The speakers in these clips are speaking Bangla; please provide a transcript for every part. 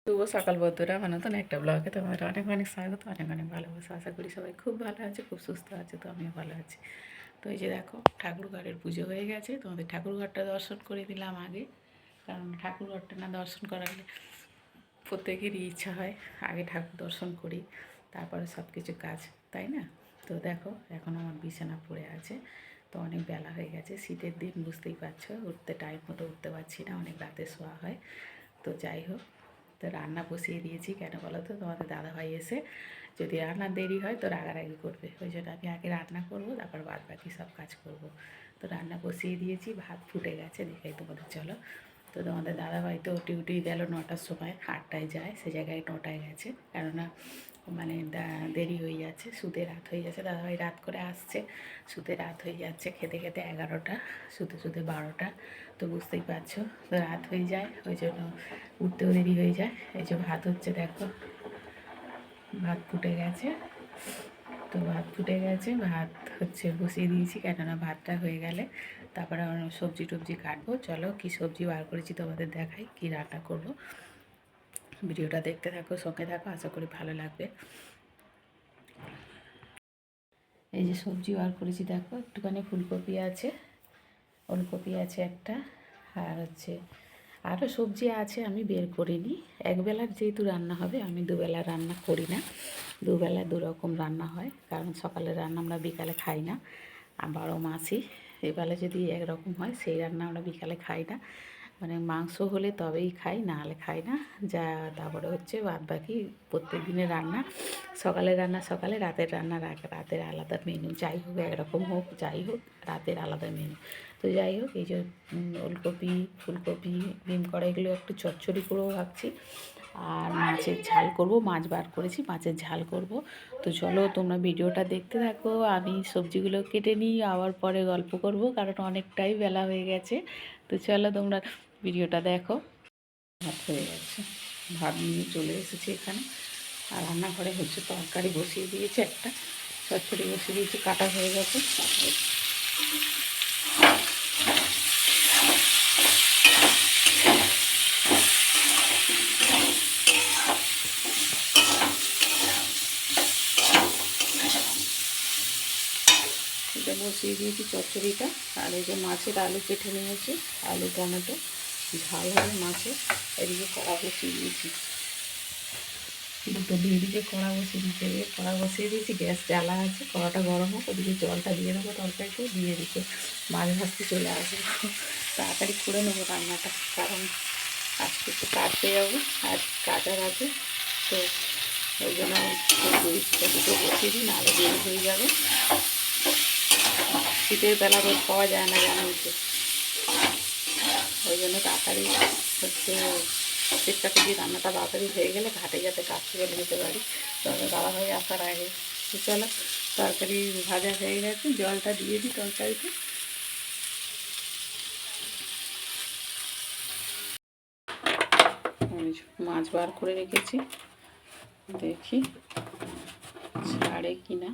শুভ সকাল বন্ধুরা, নতুন একটা ব্লগে তোমাদের অনেক অনেক স্বাগত, অনেক অনেক ভালোবাসা। আশা করি সবাই খুব ভালো আছে, খুব সুস্থ আছে। তো আমিও ভালো আছি। তো এই যে দেখো, ঠাকুর ঘরের পুজো হয়ে গেছে। তোমাদের ঠাকুর ঘরটা দর্শন করে দিলাম আগে, কারণ ঠাকুর ঘরটা না দর্শন করালে প্রত্যেকেরই ইচ্ছা হয় আগে ঠাকুর দর্শন করি, তারপরে সব কিছু কাজ, তাই না? তো দেখো, এখন আমার বিছানা পড়ে আছে। তো অনেক বেলা হয়ে গেছে, শীতের দিন বুঝতেই পারছো, উঠতে টাইম মতো উঠতে পারছি না, অনেক রাতে শোয়া হয়। তো যাই হোক, তো রান্না বসিয়ে দিয়েছি। কেন বলো তো, তোমাদের দাদাভাই এসে যদি রান্নার দেরি হয় তো রাগারাগি করবে, ওই জন্য আমি আগে রান্না করবো, তারপর বাদ বাকি সব কাজ করব। তো রান্না বসিয়ে দিয়েছি, ভাত ফুটে গেছে, দেখাই তোমাদের, চলো। তো তোমাদের দাদাভাই তো ডিউটি গেল 9টার সময়, 8টায় যায়, সে জায়গায় 9টায় গেছে, কেননা মানে দেরি হয়ে যাচ্ছে, শুতে রাত হয়ে যাচ্ছে। দাদাভাই রাত করে আসছে, শুতে রাত হয়ে যাচ্ছে, খেতে খেতে 11টা, শুতে শুতে 12টা। তো বুঝতেই পারছো, তো রাত হয়ে যায়, ওই জন্য উঠতেও দেরি হয়ে যায়। এই যে ভাত হচ্ছে, দেখো ভাত ফুটে গেছে। তো ভাত ফুটে গেছে, ভাত হচ্ছে বসিয়ে দিয়েছি, কেননা ভাতটা হয়ে গেলে তারপরে সবজি টবজি কাটবো। চলো, কি সবজি বার করেছি তোমাদের দেখাই, কি রান্না করব। ভিডিওটা দেখতে থাকো, সঙ্গে থাকো, আশা করি ভালো লাগবে। এই যে সবজি বার করেছি, দেখো একটুখানি ফুলকপি আছে, ওলকপি আছে একটা, আর হচ্ছে আরও সবজি আছে, আমি বের করিনি। একবেলার যেহেতু রান্না হবে, আমি দুবেলা রান্না করি না, দুবেলা দুরকম রান্না হয়, কারণ সকালের রান্না আমরা বিকালে খাই না। আর 12 মাসই এবেলা যদি একরকম হয়, সেই রান্না আমরা বিকালে খাই না। মানে মাংস হলে তবেই খাই, না হলে খাই না। যা তারপরে হচ্ছে বাদ বাকি প্রত্যেক দিনের রান্না, সকালের রান্না সকালে, রাতের রান্না রাতের আলাদা মেনু, যাই হোক একরকম হোক, যাই হোক রাতের আলাদা মেনু। তো যাই হোক, এই যে ওলকপি, ফুলকপি, বিম করা, এগুলো একটু চচ্চড়ি করেও ভাবছি। আর মাছের ঝাল করব, মাছ বার করেছি, মাছের ঝাল করব। তো চলো, তোমরা ভিডিওটা দেখতে থাকো, আমি সবজিগুলো কেটে নিই, আবার পরে গল্প করব, কারণ অনেকটাই বেলা হয়ে গেছে। তো চলো, তোমরা ভিডিওটা দেখো। ভাত হয়ে গেছে, ভাত নিয়ে চলে এসেছি এখানে, আর রান্নাঘরে হচ্ছে তরকারি বসিয়ে দিয়েছে, একটা চচ্চড়ি বসিয়ে দিয়েছি, কাটা হয়ে গেছে। এটা বসিয়ে দিয়েছি চচ্চড়িটা। আর এই যে মাছের আলু কেটে নিয়েছি, আলু টমেটো ঝাল হবে মাছের। এদিকে কড়া বসিয়ে দিয়েছি, দুটো দিকে কড়া বসিয়ে দিতে হবে, কড়া বসিয়ে দিয়েছি, গ্যাস জ্বালা আছে, কড়াটা গরম হোক, ওদিকে জলটা দিয়ে দেবো, তরকারিতে দিয়ে দিতে মাছ ভাজতে চলে আসবে। তাড়াতাড়ি করে নেবো রান্নাটা, কারণ আজকে একটু কাটতে যাবো, আর কাটার আছে। তো ওই জন্য দুটো বসিয়ে দিই, নাহলে দেরি হয়ে যাবে। শীতের বেলা রোদ পাওয়া যায় না, জানো তো, ওই জন্য তাড়াতাড়ি হচ্ছে চেষ্টা করি রান্নাটা তাড়াতাড়ি হয়ে গেলে ঘাটে যাতে কাছে চলে যেতে পারি, তবে দাদাভাই আসার আগে। তো চলো, তরকারি ভাজা হয়ে গেছে, জলটা দিয়ে দিই তরকারিতে। মাছ বার করে রেখেছি, দেখি ছাড়ে কিনা।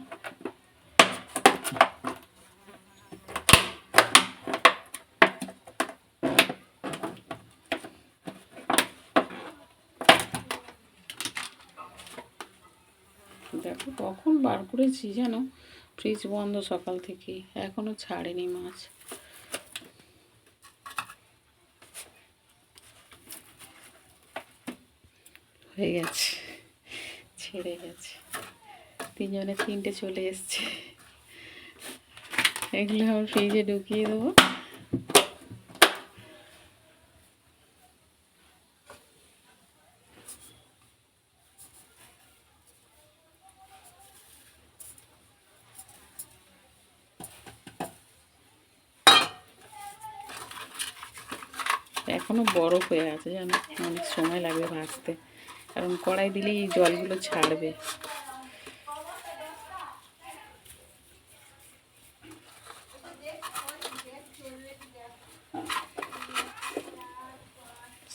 দেখো কখন বার করেছি যেন, ফ্রিজ বন্ধ সকাল থেকে, এখনও ছাড়েনি মাছ। হয়ে গেছে, ছেড়ে গেছে, তিনজনে তিনটে চলে এসছে। এগুলো আমার ফ্রিজে ঢুকিয়ে দেবো। এখনও বরফ হয়ে আছে জানো, অনেক সময় লাগবে ভাজতে, কারণ কড়াই দিলেই জলগুলো ছাড়বে।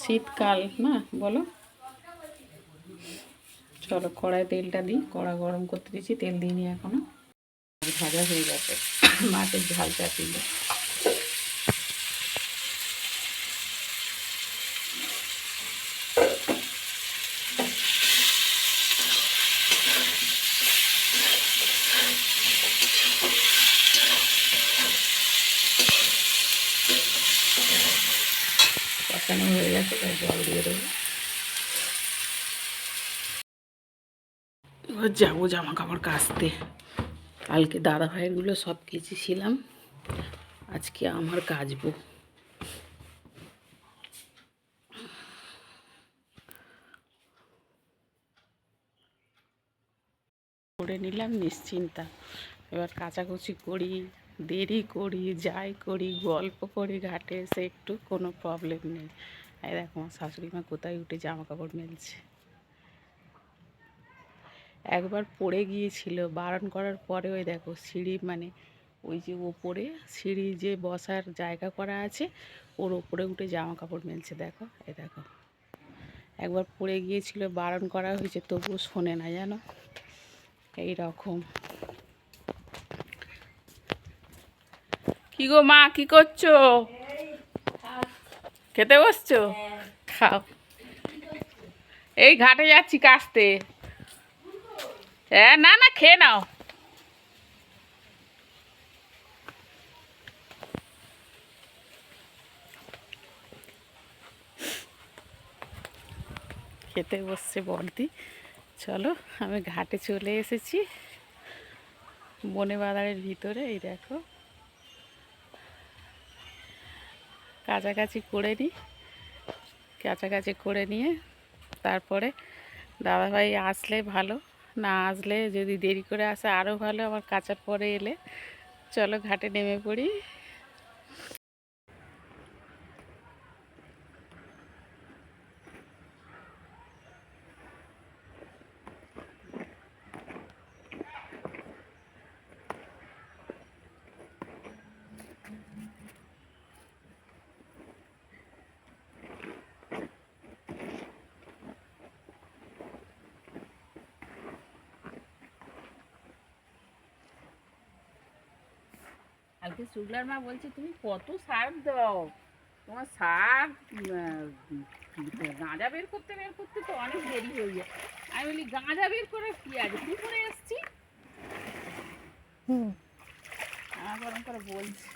শীতকাল না, বলো। চলো কড়াই তেলটা দিই, কড়া গরম করতে দিয়েছি, তেল দিইনি এখনো। ভাজা হয়ে গেছে, মাছের ঝাল চাপিয়ে। তাই জল দিয়ে দেবো। এবার যাবো জামা কাপড় কাচতে। কালকে দাদা ভাইয়েরগুলো সব কেচেছিলাম, আজকে আমার কাচবো। করে নিলাম নিশ্চিন্তা। এবার কাচাকুচি করি, দেরি করি, যাই করি, গল্প করি, ঘাটে এসে একটু কোনো প্রবলেম নেই। এই দেখো আমার শাশুড়ি মা কোথায় উঠে জামা কাপড় মেলছে। একবার পড়ে গিয়েছিল, বারণ করার পরে ওই দেখো সিঁড়ি মানে ওই যে ওপরে সিঁড়ি যে বসার জায়গা করা আছে ওর ওপরে উঠে জামা কাপড় মেলছে। দেখো এই দেখো, একবার পড়ে গিয়েছিল, বারণ করা হয়েছে তবুও শোনে না জানো, এই রকম। কি গো মা, কি করছো? খেতে বসছো? খাও। এই ঘাটে যাচ্ছি কাচতে। হ্যাঁ, না না, খেয়ে নাও। খেতে বসছে বর্দি। চলো, আমি ঘাটে চলে এসেছি, বনে বাজারের ভিতরে। এই দেখো, কাছাকাছি করে নিই, কাছাকাছি করে নিয়ে তারপরে দাদাভাই আসলে ভালো, না আসলে যদি দেরি করে আসে আরও ভালো, আমার কাচার পরে এলে। চলো ঘাটে নেমে পড়ি। কালকে শুক্লার মা বলছে তুমি কত সার দাও, তোমার সার গাঁজা বের করতে তো অনেক দেরি হয়ে যায়। আমি বলি গাঁজা বের করে কি আছে, কি করে এসছি। আমার গরম করে বলছি।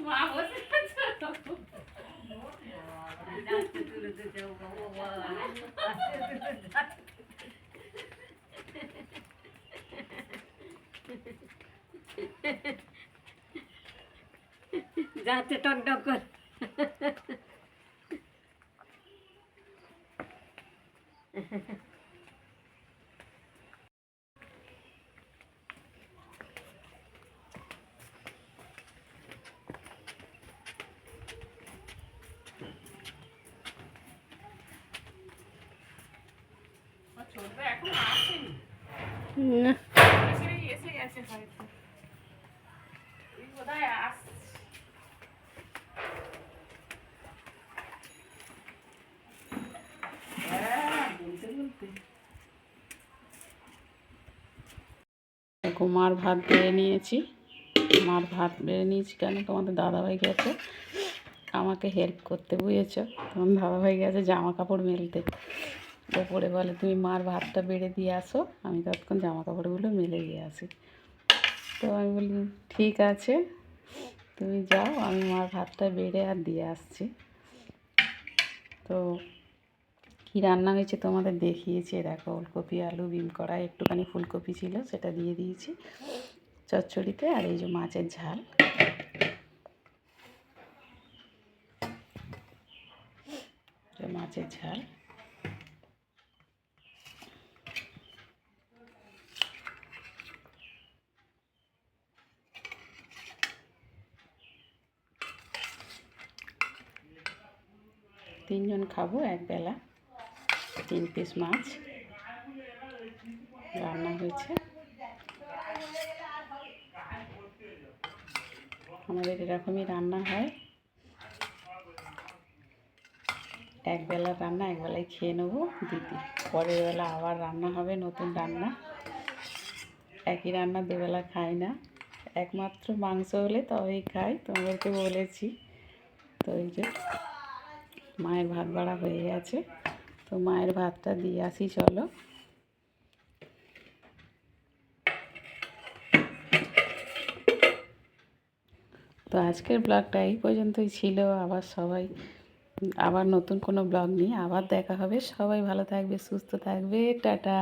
মা বসে যাচ্ছে টক টক করে। এখন আসেনি, এসে গেছে হয়তো, বোধহয় আসছে। কুমার ভাত দিয়ে নিয়েছি, মার ভাত বেড়ে নিয়েছি, কেন তোমাদের দাদাভাই গেছে আমাকে হেল্প করতে, বুঝেছ? তোমার দাদাভাই গেছে জামা কাপড় মেলতে। ওপরে বলে তুমি মার ভাতটা বেড়ে দিয়ে আসো, আমি ততক্ষণ জামা কাপড়গুলো মেলে দিয়ে আসি। তো আমি বলি ঠিক আছে, তুমি যাও, আমি মার ভাতটা বেড়ে আর দিয়ে আসছি। তো কী রান্না হয়েছে তোমাদের দেখিয়েছি, দেখো ওলকপি আলু বিম কড়াই, একটুখানি ফুলকপি ছিল সেটা দিয়ে দিয়েছি চচ্চড়িতে, আর এই যে মাছের ঝাল। মাছের ঝাল তিনজন খাবো একবেলা, 3 পিস মাছ রান্না হয়েছে। আমাদের এরকমই রান্না হয়, একবেলা রান্না একবেলায় খেয়ে নেবো দিদি, পরের বেলা আবার রান্না হবে নতুন রান্না। একই রান্না দুবেলা খাই না, একমাত্র মাংস হলে তবেই খাই, তোমাদেরকে বলেছি। তো এই যে মায়ের ভাত বাড়া হয়ে গেছে, তো মায়ের ভাতটা দিয়ে আসি চলো। তো আজকের ব্লগটা এই পর্যন্তই ছিল, আবার নতুন কোনো ব্লগ নিয়ে আবার দেখা হবে। সবাই ভালো থাকবে, সুস্থ থাকবে, টাটা।